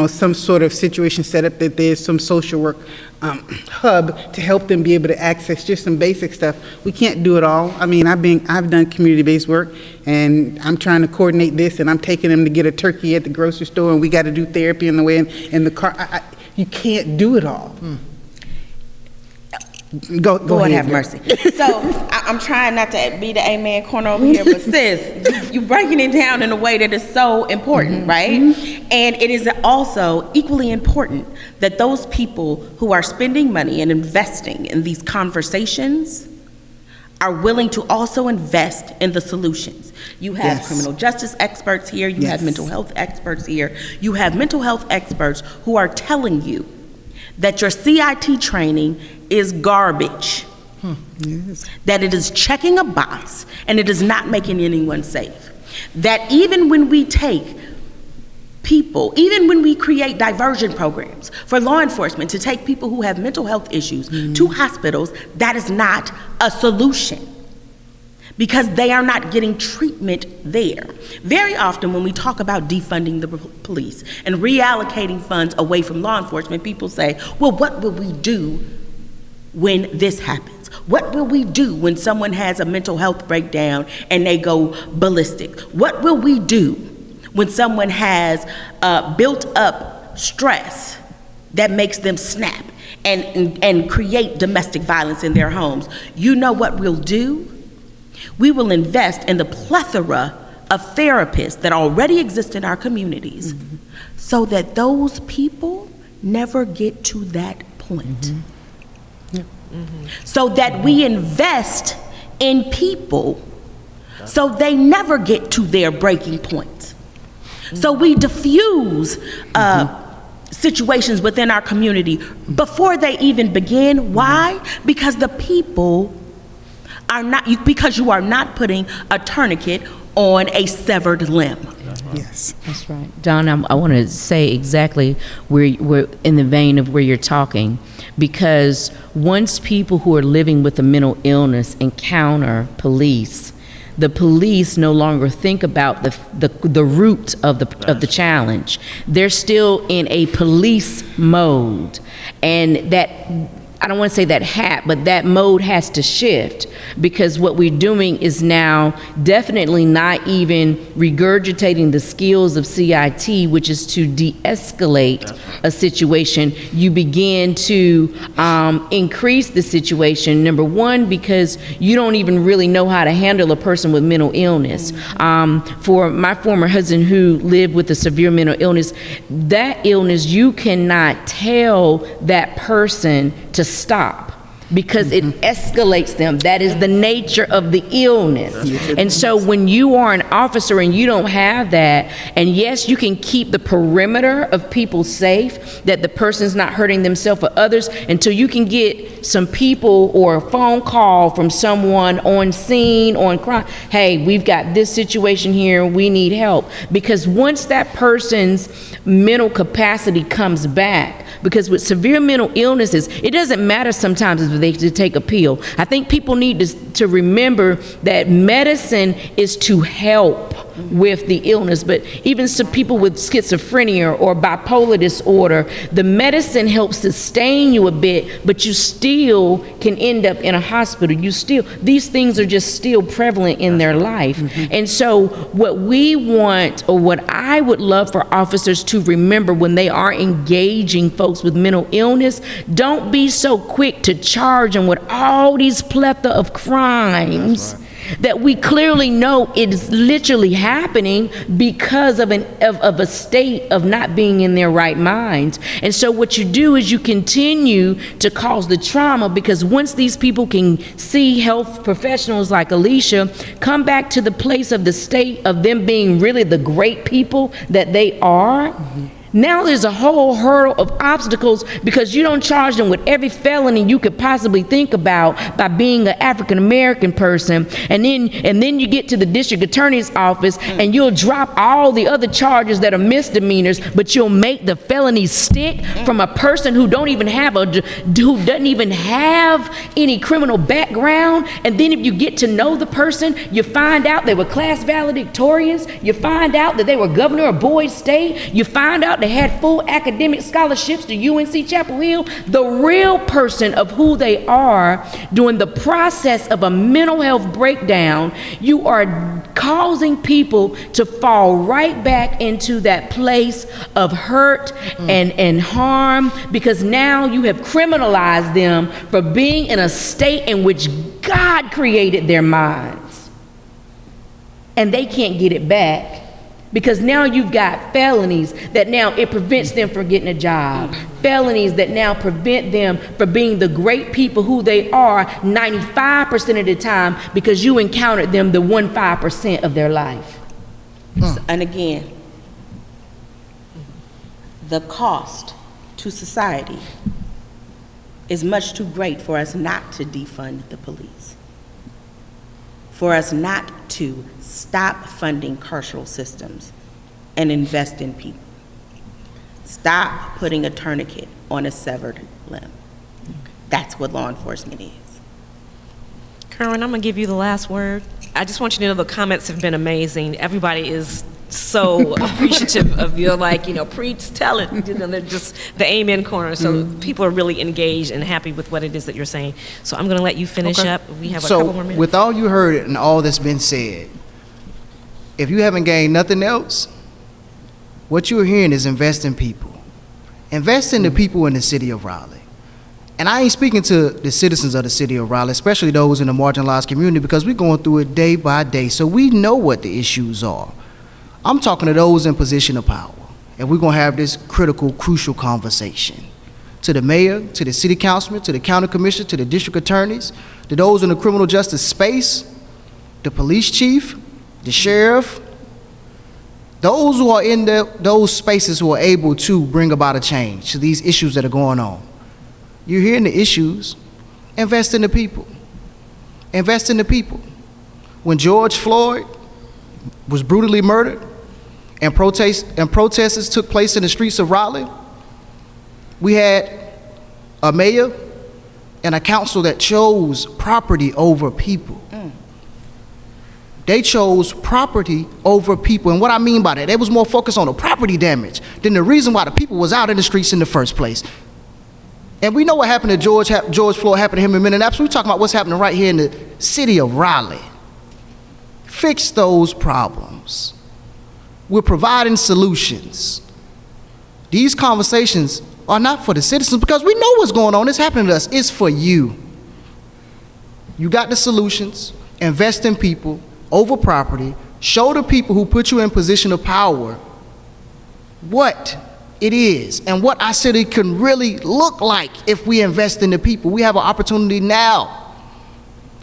some sort of situation set up that there's some social work hub to help them be able to access just some basic stuff. We can't do it all. I mean, I've done community-based work, and I'm trying to coordinate this, and I'm taking them to get a turkey at the grocery store, and we got to do therapy in the way in the car. You can't do it all. Go Lord ahead, have mercy. So I'm trying not to be the amen corner over here, but sis, you breaking it down in a way that is so important, right? And it is also equally important that those people who are spending money and investing in these conversations are willing to also invest in the solutions. You have criminal justice experts here, you have mental health experts here, you have mental health experts who are telling you that your CIT training is garbage, that it is checking a box and it is not making anyone safe. That even when we take people, even when we create diversion programs for law enforcement to take people who have mental health issues to hospitals, that is not a solution, because they are not getting treatment there. Very often when we talk about defunding the police and reallocating funds away from law enforcement, people say, well, what will we do when this happens? What will we do when someone has a mental health breakdown and they go ballistic? What will we do when someone has built up stress that makes them snap and create domestic violence in their homes? You know what we'll do? We will invest in the plethora of therapists that already exist in our communities so that those people never get to that point. So that we invest in people so they never get to their breaking point. So we diffuse situations within our community before they even begin. Why? Because the people are not, because you are not putting a tourniquet on a severed limb. Yes. That's right. Don, I want to say exactly where in the vein of where you're talking, because once people who are living with a mental illness encounter police, the police no longer think about the root of the challenge. They're still in a police mode, and that, I don't want to say that but that mode has to shift, because what we're doing is now definitely not even regurgitating the skills of CIT, which is to de-escalate a situation. You begin to increase the situation, number one, because you don't even really know how to handle a person with mental illness. For my former husband who lived with a severe mental illness, that illness, you cannot tell that person to stop, because it escalates them. That is the nature of the illness. And so when you are an officer and you don't have that, and yes, you can keep the perimeter of people safe, that the person's not hurting themselves or others, until you can get get some people or a phone call from someone on scene, on crime, hey, we've got this situation here, we need help. Because once that person's mental capacity comes back, because with severe mental illnesses, it doesn't matter sometimes if they take a pill. I think people need to remember that medicine is to help with the illness, but even some people with schizophrenia or bipolar disorder, the medicine helps sustain you a bit, but you still can end up in a hospital. These things are just still prevalent in their life. And so what we want, or what I would love for officers to remember when they are engaging folks with mental illness, don't be so quick to charge them with all these plethora of crimes that we clearly know it is literally happening because of a state of not being in their right minds. And so what you do is you continue to cause the trauma, because once these people can see health professionals like Alicia come back to the place of the state of them being really the great people that they are, now there's a whole hurdle of obstacles, because you don't charge them with every felony you could possibly think about by being an African American person, and then you get to the district attorney's office and you'll drop all the other charges that are misdemeanors, but you'll make the felonies stick from a person who doesn't even have any criminal background. And then if you get to know the person, you find out they were class valedictorians, you find out that they were governor of Boyd State, you find out they had full academic scholarships to UNC Chapel Hill. The real person of who they are during the process of a mental health breakdown, you are causing people to fall right back into that place of hurt and harm, because now you have criminalized them for being in a state in which God created their minds. And they can't get it back, because now you've got felonies that now it prevents them from getting a job. Felonies that now prevent them from being the great people who they are 95% of the time, because you encountered them the 1-5% of their life. And again, the cost to society is much too great for us not to defund the police, for us not to stop funding carceral systems and invest in people. Stop putting a tourniquet on a severed limb. That's what law enforcement is. Kerwin, I'm gonna give you the last word. I just want you to know the comments have been amazing. Everybody is so appreciative of your, preach, tell it. They're just the amen corner. So people are really engaged and happy with what it is that you're saying. So I'm gonna let you finish up. We have a couple more minutes. With all you heard and all that's been said, if you haven't gained nothing else, what you're hearing is invest in people. Invest in the people in the city of Raleigh. And I ain't speaking to the citizens of the city of Raleigh, especially those in the marginalized community, because we're going through it day by day, so we know what the issues are. I'm talking to those in position of power, and we're gonna have this critical, crucial conversation. To the mayor, to the city councilman, to the county commissioner, to the district attorneys, to those in the criminal justice space, the police chief, the sheriff, those who are in those spaces who are able to bring about a change to these issues that are going on. You're hearing the issues, invest in the people. Invest in the people. When George Floyd was brutally murdered and protests took place in the streets of Raleigh, we had a mayor and a council that chose property over people. They chose property over people. And what I mean by that, they was more focused on the property damage than the reason why the people was out in the streets in the first place. And we know what happened to George Floyd happened to him in Minneapolis. We're talking about what's happening right here in the city of Raleigh. Fix those problems. We're providing solutions. These conversations are not for the citizens, because we know what's going on. It's happening to us. It's for you. You got the solutions. Invest in people over property. Show the people who put you in position of power what it is and what our city can really look like if we invest in the people. We have an opportunity now.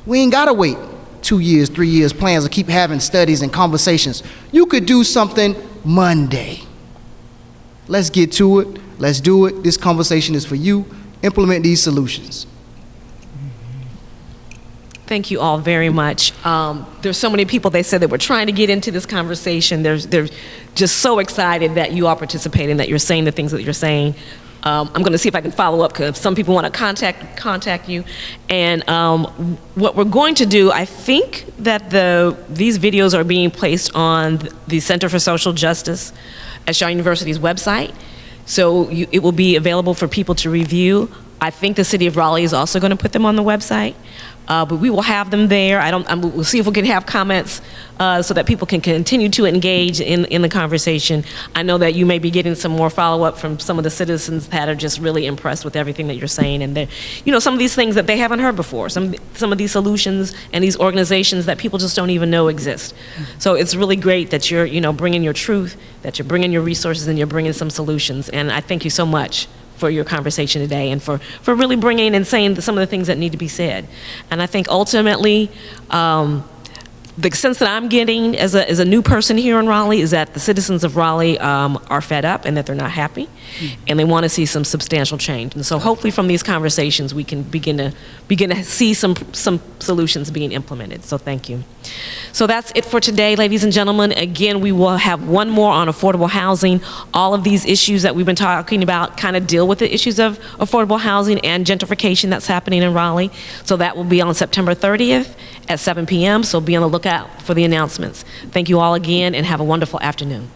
We ain't gotta wait 2 years, 3 years plans to keep having studies and conversations. You could do something Monday. Let's get to it. Let's do it. This conversation is for you. Implement these solutions. Thank you all very much. There's so many people, they said, that were trying to get into this conversation. They're just so excited that you all participate and that you're saying the things that you're saying. I'm going to see if I can follow up, because some people want to contact you. And what we're going to do, I think that these videos are being placed on the Center for Social Justice at Shaw University's website. So it will be available for people to review. I think the City of Raleigh is also going to put them on the website. But we will have them there. We'll see if we can have comments so that people can continue to engage in the conversation. I know that you may be getting some more follow-up from some of the citizens that are just really impressed with everything that you're saying, and some of these things that they haven't heard before, some of these solutions and these organizations that people just don't even know exist. So it's really great that you're bringing your truth, that you're bringing your resources, and you're bringing some solutions. And I thank you so much for your conversation today, and for really bringing and saying some of the things that need to be said. And I think ultimately, the sense that I'm getting as a new person here in Raleigh is that the citizens of Raleigh are fed up and that they're not happy, and they want to see some substantial change. And so hopefully from these conversations we can begin to see some solutions being implemented. So thank you. So that's it for today, ladies and gentlemen. Again, we will have one more on affordable housing. All of these issues that we've been talking about kind of deal with the issues of affordable housing and gentrification that's happening in Raleigh. So that will be on September 30th at 7 p.m. So be on the lookout for the announcements. Thank you all again, and have a wonderful afternoon.